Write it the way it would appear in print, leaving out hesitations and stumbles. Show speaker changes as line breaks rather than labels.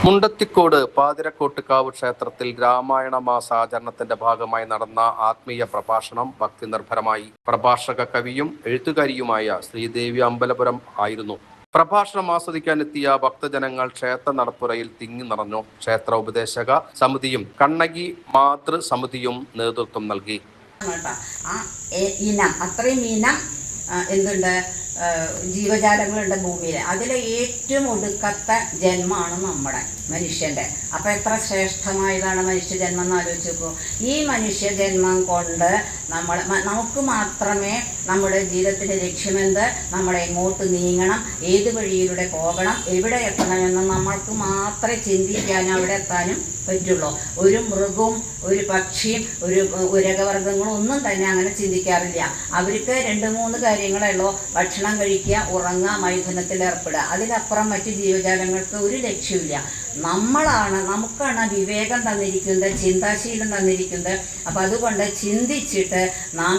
മുണ്ടത്തിക്കോട് പാതിരക്കോട്ടുകാവ് ക്ഷേത്രത്തിൽ രാമായണ മാസാചരണത്തിന്റെ ഭാഗമായി നടന്ന ആത്മീയ പ്രഭാഷണം ഭക്തി നിർഭരമായി. പ്രഭാഷക കവിയും എഴുത്തുകാരിയുമായ ശ്രീദേവി അമ്പലപുരം ആയിരുന്നു. പ്രഭാഷണം ആസ്വദിക്കാനെത്തിയ ഭക്തജനങ്ങൾ ക്ഷേത്ര നടപ്പുരയിൽ തിങ്ങി നിറഞ്ഞു. ക്ഷേത്ര ഉപദേശക സമിതിയും കണ്ണകി മാതൃ സമിതിയും നേതൃത്വം നൽകി.
എന്തുണ്ട് ജീവജാലങ്ങളുണ്ട് ഭൂമിയിൽ. അതിൽ ഏറ്റവും ഒടുക്കത്തെ ജന്മമാണ് നമ്മുടെ മനുഷ്യൻ്റെ. അപ്പോൾ എത്ര ശ്രേഷ്ഠമായതാണ് മനുഷ്യജന്മം എന്ന് ആലോചിച്ച് നോക്കൂ. ഈ മനുഷ്യജന്മം കൊണ്ട് നമുക്ക് മാത്രമേ നമ്മുടെ ജീവിതത്തിൻ്റെ ലക്ഷ്യമെന്ത്, നമ്മൾ എങ്ങോട്ട് നീങ്ങണം, ഏത് വഴിയിലൂടെ പോകണം, എവിടെ എത്തണമെന്ന് നമ്മൾക്ക് മാത്രമേ ചിന്തിക്കാനും അവിടെ എത്താനും പറ്റുള്ളൂ. ഒരു മൃഗവും ഒരു പക്ഷിയും ഒരു ഉരകവർഗ്ഗങ്ങളും ഒന്നും തന്നെ അങ്ങനെ ചിന്തിക്കാറില്ല. അവർക്ക് 2-3 കാര്യങ്ങളേ ഉള്ളൂ: ഭക്ഷണം കഴിക്കുക, ഉറങ്ങുക, മൈഥുനത്തിൽ ഏർപ്പെടുക. അതിനപ്പുറം മറ്റ് ജീവജാലങ്ങൾക്ക് ഒരു ലക്ഷ്യമില്ല. നമുക്കാണ് വിവേകം തന്നിരിക്കുന്നത്, ചിന്താശീലം തന്നിരിക്കുന്നത്. അപ്പം അതുകൊണ്ട് ചിന്തിച്ചിട്ട് നാം